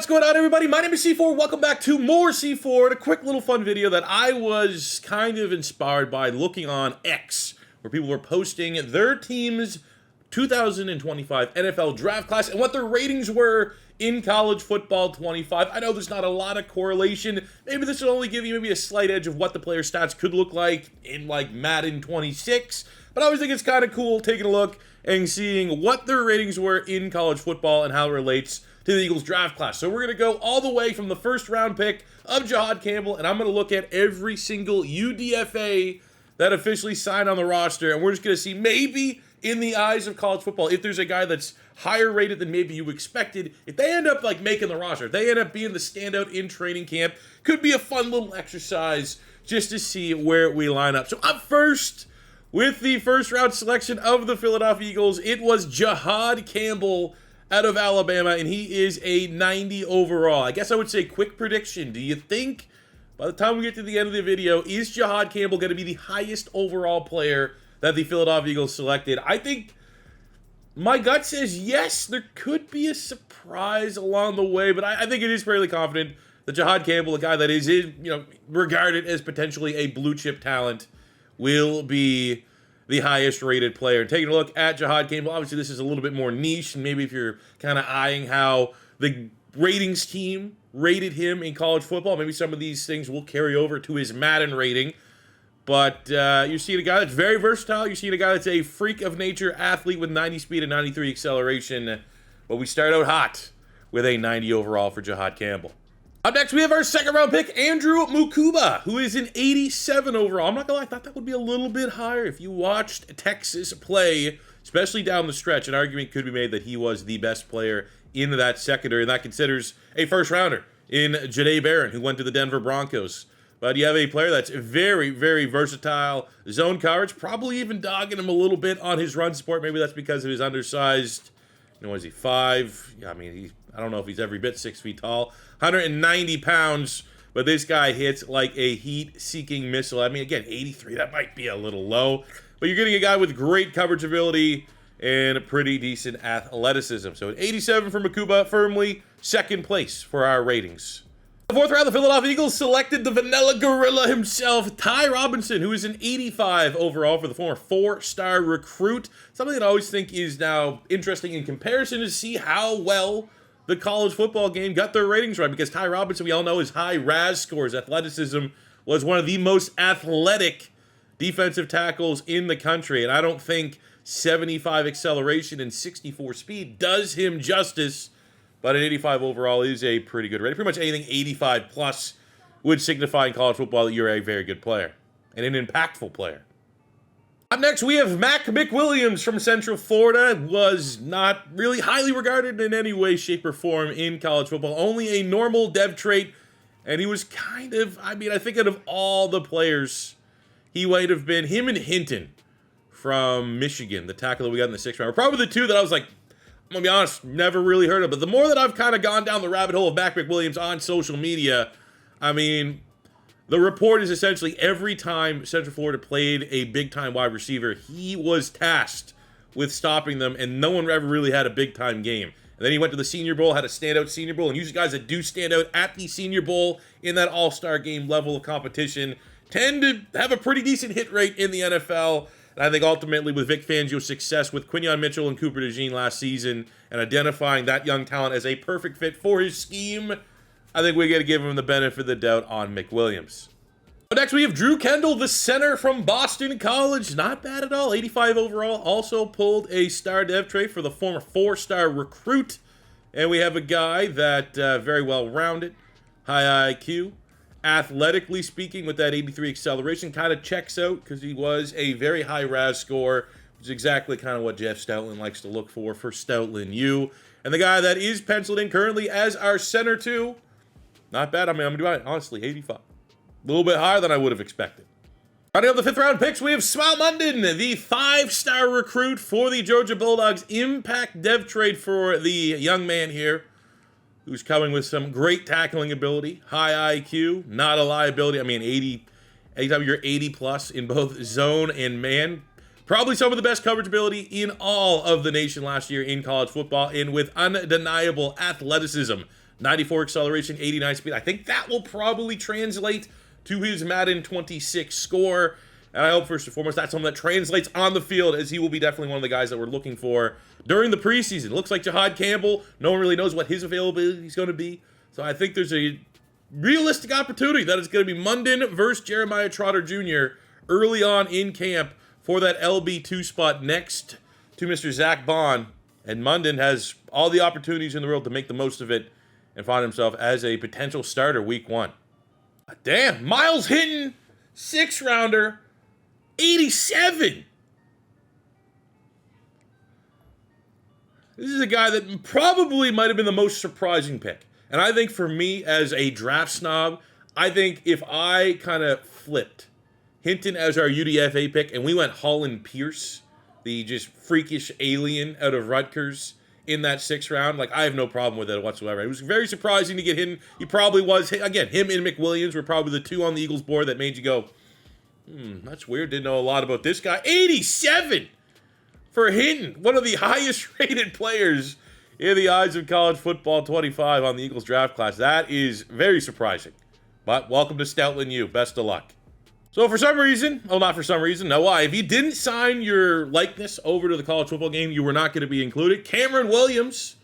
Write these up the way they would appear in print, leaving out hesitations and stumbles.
What's going on, everybody? My name is C4. Welcome back to more C4 and a quick little fun video that I was kind of inspired by looking on X, where people were posting their team's 2025 NFL draft class and what their ratings were in college football 25. I know there's not a lot of correlation. Maybe this will only give you maybe a slight edge of what the player stats could look like in like Madden 26, but I always think it's kind of cool taking a look and seeing what their ratings were in college football and how it relates to the Eagles draft class. So we're going to go all the way from the first round pick of Jihaad Campbell, and I'm going to look at every single UDFA that officially signed on the roster, and we're just going to see maybe in the eyes of college football, if there's a guy that's higher rated than maybe you expected, if they end up like making the roster, if they end up being the standout in training camp, could be a fun little exercise just to see where we line up. So up first, with the first round selection of the Philadelphia Eagles, it was Jihaad Campbell out of Alabama, and he is a 90 overall. I guess I would say quick prediction. Do you think by the time we get to the end of the video, is Jihaad Campbell going to be the highest overall player that the Philadelphia Eagles selected? I think my gut says yes. There could be a surprise along the way, but I think it is fairly confident that Jihaad Campbell, a guy that is regarded as potentially a blue chip talent, will be the highest rated player. Taking a look at Jihaad Campbell, obviously this is a little bit more niche, and maybe if you're kind of eyeing how the ratings team rated him in college football, maybe some of these things will carry over to his Madden rating. But you're seeing a guy that's very versatile. You're seeing a guy that's a freak of nature athlete with 90 speed and 93 acceleration. But we start out hot with a 90 overall for Jihaad Campbell. Up next, we have our second round pick, Andrew Mukuba, who is an 87 overall. I'm not gonna lie, I thought that would be a little bit higher. If you watched Texas play, especially down the stretch, an argument could be made that he was the best player in that secondary, and that considers a first rounder in Jahdae Barron, who went to the Denver Broncos. But you have a player that's very, very versatile. Zone coverage, probably even dogging him a little bit on his run support. Maybe that's because of his undersized, what is he, 5? Yeah, I mean, I don't know if he's every bit 6 feet tall. 190 pounds, but this guy hits like a heat-seeking missile. I mean, again, 83, that might be a little low. But you're getting a guy with great coverage ability and a pretty decent athleticism. So an 87 for Mukuba, firmly second place for our ratings. The fourth round, the Philadelphia Eagles selected the Vanilla Gorilla himself, Ty Robinson, who is an 85 overall for the former 4-star recruit. Something that I always think is now interesting in comparison to see how well the college football game got their ratings right, because Ty Robinson, we all know his high RAS scores, athleticism, was one of the most athletic defensive tackles in the country, and I don't think 75 acceleration and 64 speed does him justice. But an 85 overall is a pretty good rating. Pretty much anything 85 plus would signify in college football that you're a very good player and an impactful player. Up next, we have Mac McWilliams from Central Florida. Was not really highly regarded in any way, shape, or form in college football. Only a normal dev trait, and he was kind of, I think out of all the players, he might have been him and Hinton from Michigan, the tackle that we got in the 6th round. Were probably the two that I was like, I'm going to be honest, never really heard of. But the more that I've kind of gone down the rabbit hole of Mac McWilliams on social media, I mean, the report is essentially every time Central Florida played a big-time wide receiver, he was tasked with stopping them, and no one ever really had a big-time game. And then he went to the Senior Bowl, had a standout Senior Bowl, and usually guys that do stand out at the Senior Bowl in that all-star game level of competition tend to have a pretty decent hit rate in the NFL. And I think ultimately with Vic Fangio's success with Quinyon Mitchell and Cooper DeJean last season and identifying that young talent as a perfect fit for his scheme, I think we got to give him the benefit of the doubt on McWilliams. Next, we have Drew Kendall, the center from Boston College. Not bad at all. 85 overall. Also pulled a star dev trait for the former 4-star recruit. And we have a guy that very well rounded, high IQ. Athletically speaking, with that 83 acceleration, kind of checks out because he was a very high RAS score, which is exactly kind of what Jeff Stoutland likes to look for Stoutland U. And the guy that is penciled in currently as our center too, not bad. I mean, I'm going to do it, honestly, 85. A little bit higher than I would have expected. Rounding up the 5th round picks, we have Smile Munden, the 5-star recruit for the Georgia Bulldogs. Impact dev trade for the young man here, who's coming with some great tackling ability, high IQ, not a liability. I mean, anytime you're 80 plus in both zone and man, probably some of the best coverage ability in all of the nation last year in college football, and with undeniable athleticism. 94 acceleration, 89 speed. I think that will probably translate to his Madden 26 score. And I hope, first and foremost, that's something that translates on the field, as he will be definitely one of the guys that we're looking for during the preseason. Looks like Jihaad Campbell, no one really knows what his availability is going to be. So I think there's a realistic opportunity that it's going to be Munden versus Jeremiah Trotter Jr. early on in camp for that LB2 spot next to Mr. Zach Bond. And Munden has all the opportunities in the world to make the most of it and find himself as a potential starter week 1. Damn, Myles Hinton, 6th rounder, 87. This is a guy that probably might have been the most surprising pick. And I think for me as a draft snob, I think if I kind of flipped Hinton as our UDFA pick and we went Holland Pierce, the just freakish alien out of Rutgers, in that 6th round, like, I have no problem with it whatsoever. It was very surprising to get him. He probably was, again, him and McWilliams were probably the 2 on the Eagles board that made you go, that's weird. Didn't know a lot about this guy. 87 for Hinton, one of the highest rated players in the eyes of college football, 25 on the Eagles draft class. That is very surprising. But welcome to Stoutland U. Best of luck. So for some reason, not for some reason, no, why? If you didn't sign your likeness over to the college football game, you were not going to be included. Cameron Williams,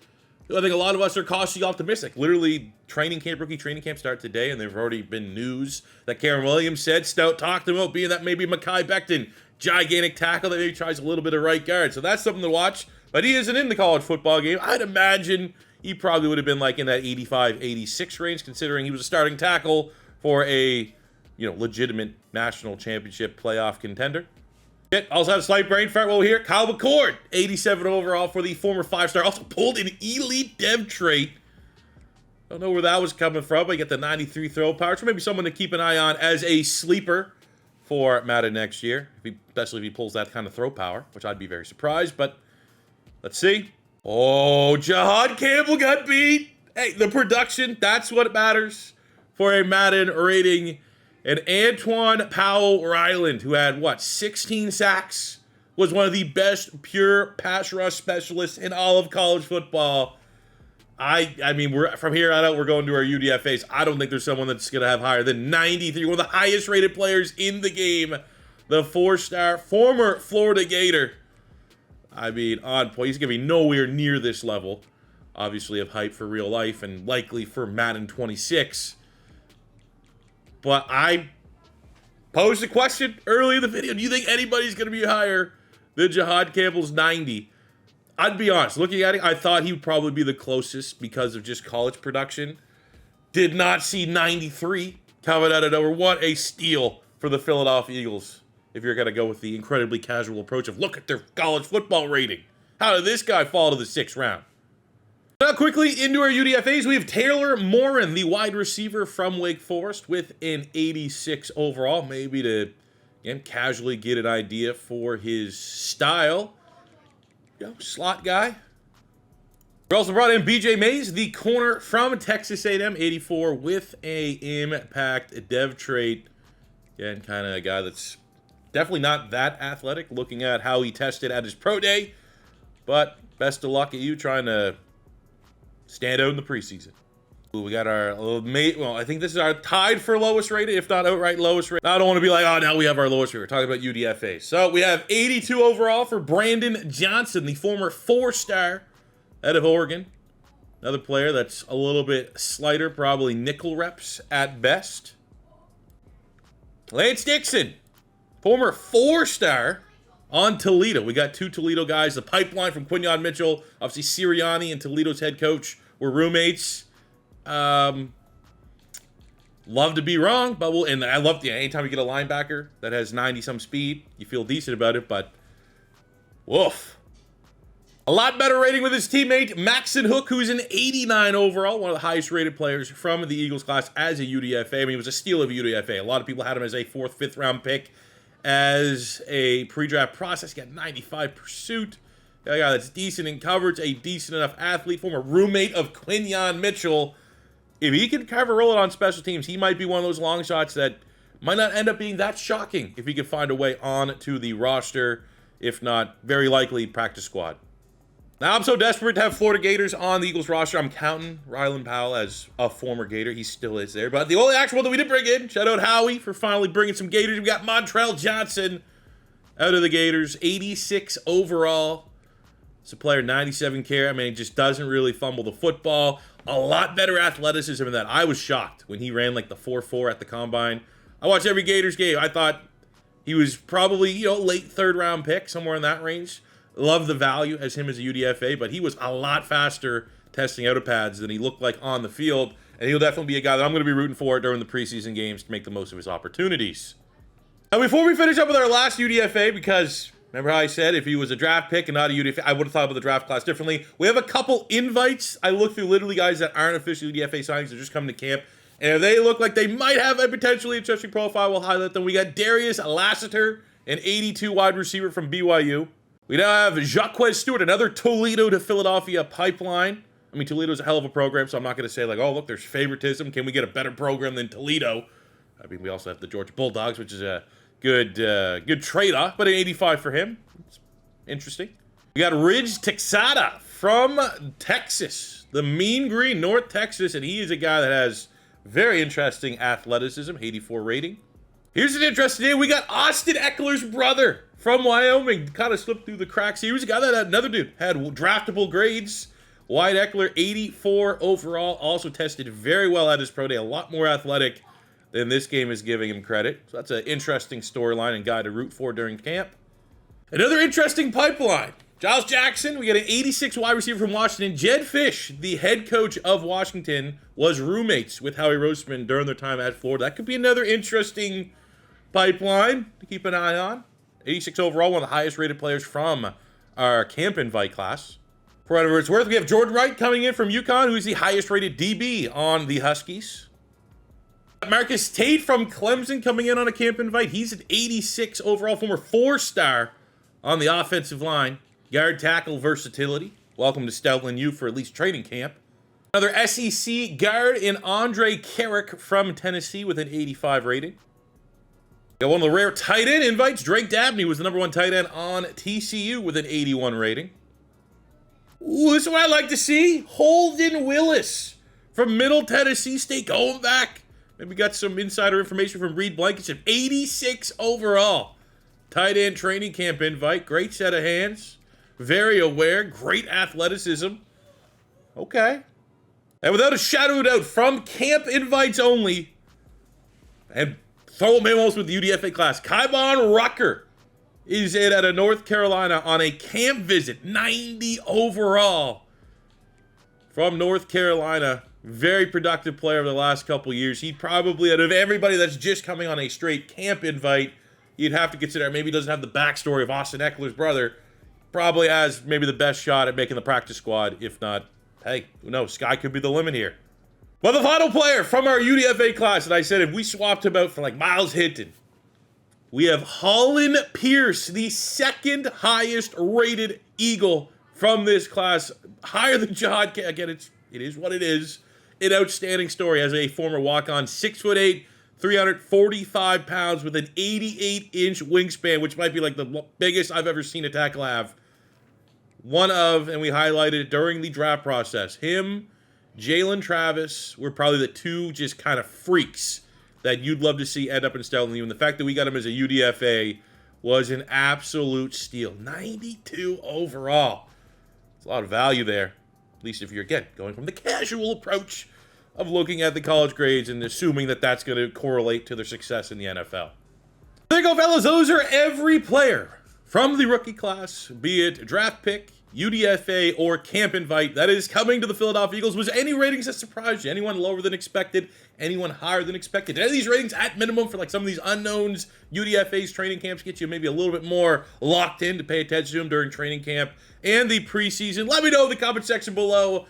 who I think a lot of us are cautiously optimistic. Literally, rookie training camp start today, and there've already been news that Cameron Williams said Stout talked about being that maybe Mekhi Becton, gigantic tackle that maybe tries a little bit of right guard. So that's something to watch. But he isn't in the college football game. I'd imagine he probably would have been like in that 85, 86 range, considering he was a starting tackle for a legitimate national championship playoff contender. Also had a slight brain fart while we're here. Kyle McCord, 87 overall for the former 5-star. Also pulled an elite dev trait. Don't know where that was coming from, but you get the 93 throw power. So maybe someone to keep an eye on as a sleeper for Madden next year, especially if he pulls that kind of throw power, which I'd be very surprised. But let's see. Oh, Jihaad Campbell got beat. Hey, the production, that's what matters for a Madden rating. And Antoine Powell-Ryland, who had, 16 sacks, was one of the best pure pass rush specialists in all of college football. I mean, we're from here on out, we're going to our UDFAs. I don't think there's someone that's going to have higher than 93, one of the highest rated players in the game. The 4-star former Florida Gator. I mean, on point. He's going to be nowhere near this level, obviously, of hype for real life and likely for Madden 26. But I posed a question early in the video. Do you think anybody's going to be higher than Jihaad Campbell's 90? I'd be honest. Looking at it, I thought he would probably be the closest because of just college production. Did not see 93 coming out of nowhere. What a steal for the Philadelphia Eagles. If you're going to go with the incredibly casual approach of look at their college football rating. How did this guy fall to the 6th round? Now, quickly into our UDFAs, we have Taylor Morin, the wide receiver from Wake Forest, with an 86 overall. Maybe to, again, casually get an idea for his style. Slot guy. We also brought in BJ Mays, the corner from Texas A&M, 84, with a impact dev trait. Again, kind of a guy that's definitely not that athletic, looking at how he tested at his pro day. But best of luck at you trying to stand out in the preseason. Ooh, we got our mate. Well, I think this is our tied for lowest rated, if not outright lowest rated. I don't want to be like, oh, now we have our lowest rated. We're talking about UDFA. So we have 82 overall for Brandon Johnson, the former 4-star out of Oregon. Another player that's a little bit slighter, probably nickel reps at best. Lance Dixon, former 4-star on Toledo. We got 2 Toledo guys. The pipeline from Quinyon Mitchell. Obviously, Sirianni and Toledo's head coach were roommates. Love to be wrong, but and I love anytime you get a linebacker that has 90-some speed, you feel decent about it, but woof. A lot better rating with his teammate, Maxon Hook, who's an 89 overall, one of the highest rated players from the Eagles class as a UDFA. I mean, he was a steal of UDFA. A lot of people had him as a 4th, 5th round pick. As a pre-draft process, got 95 pursuit. Got a guy that's decent in coverage, a decent enough athlete, former roommate of Quinyon Mitchell. If he can cover roll it on special teams, he might be one of those long shots that might not end up being that shocking if he could find a way on to the roster, if not very likely practice squad. Now I'm so desperate to have Florida Gators on the Eagles roster. I'm counting Rylan Powell as a former Gator. He still is there. But the only actual one that we did bring in, shout out Howie for finally bringing some Gators. We got Montrell Johnson out of the Gators, 86 overall. It's a player, 97 carry. I mean, he just doesn't really fumble the football. A lot better athleticism than that. I was shocked when he ran like the 4.4 at the combine. I watched every Gators game. I thought he was probably, late third-round pick, somewhere in that range. Love the value as him as a UDFA, but he was a lot faster testing out of pads than he looked like on the field, and he'll definitely be a guy that I'm going to be rooting for during the preseason games to make the most of his opportunities. Now, before we finish up with our last UDFA, because remember how I said if he was a draft pick and not a UDFA, I would have thought about the draft class differently. We have a couple invites. I looked through literally guys that aren't official UDFA signings. They're just coming to camp. And if they look like they might have a potentially interesting profile, we'll highlight them. We got Darius Lassiter, an 82 wide receiver from BYU. We now have Jacques Stewart, another Toledo to Philadelphia pipeline. I mean, Toledo's a hell of a program, so I'm not going to say like, oh, look, there's favoritism. Can we get a better program than Toledo? I mean, we also have the Georgia Bulldogs, which is a good trade-off, but an 85 for him. It's interesting. We got Ridge Texada from Texas, the Mean Green, North Texas, and he is a guy that has very interesting athleticism, 84 rating. Here's an interesting name. We got Austin Eckler's brother from Wyoming. Kind of slipped through the cracks. He was a guy that another dude had draftable grades. Wyatt Eckler, 84 overall. Also tested very well at his pro day. A lot more athletic than this game is giving him credit. So that's an interesting storyline and guy to root for during camp. Another interesting pipeline. Giles Jackson, we got an 86 wide receiver from Washington. Jed Fish, the head coach of Washington, was roommates with Howie Roseman during their time at Florida. That could be another interesting pipeline to keep an eye on. 86 overall, one of the highest rated players from our camp invite class. For whatever it's worth, we have Jordan Wright coming in from UConn, who's the highest rated DB on the Huskies. Marcus Tate from Clemson coming in on a camp invite. He's an 86 overall, former 4-star on the offensive line. Guard tackle versatility. Welcome to Stoutland U for at least training camp. Another SEC guard in Andre Carrick from Tennessee with an 85 rating. Got one of the rare tight end invites. Drake Dabney was the #1 tight end on TCU with an 81 rating. Ooh, this is what I like to see. Holden Willis from Middle Tennessee State going back. Maybe got some insider information from Reed Blankenship. 86 overall. Tight end training camp invite. Great set of hands. Very aware. Great athleticism. Okay. And without a shadow of a doubt, from camp invites only, and throw him in almost with the UDFA class, Kaibon Rucker is in out of North Carolina on a camp visit. 90 overall from North Carolina. Very productive player over the last couple years. He probably, out of everybody that's just coming on a straight camp invite, you'd have to consider maybe he doesn't have the backstory of Austin Eckler's brother. Probably has maybe the best shot at making the practice squad. If not, hey, who knows? Sky could be the limit here. But the final player from our UDFA class, and I said if we swapped him out for like Myles Hinton, we have Holland Pierce, the second highest rated Eagle from this class. Higher than Jihaad Campbell. Again, it is what it is. An outstanding story as a former walk-on, 6'8", 345 pounds with an 88-inch wingspan, which might be like the biggest I've ever seen a tackle have. One of, and we highlighted it during the draft process, him, Jalen Travis were probably the two just kind of freaks that you'd love to see end up in Stoutland U. And the fact that we got him as a UDFA was an absolute steal. 92 overall. It's a lot of value there. At least if you're, again, going from the casual approach of looking at the college grades and assuming that that's going to correlate to their success in the NFL. There you go, fellas. Those are every player from the rookie class, be it draft pick, UDFA, or camp invite, that is coming to the Philadelphia Eagles. Was any ratings that surprised you? Anyone lower than expected? Anyone higher than expected? Did any of these ratings at minimum for like some of these unknowns, UDFA's training camps, get you maybe a little bit more locked in to pay attention to them during training camp and the preseason? Let me know in the comment section below.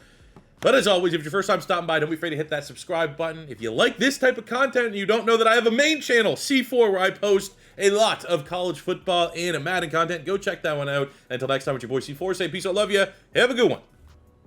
But as always, if it's your first time stopping by, don't be afraid to hit that subscribe button. If you like this type of content and you don't know that I have a main channel, C4, where I post a lot of college football and Madden content, go check that one out. Until next time, with your boy C4, say peace, I love you, have a good one.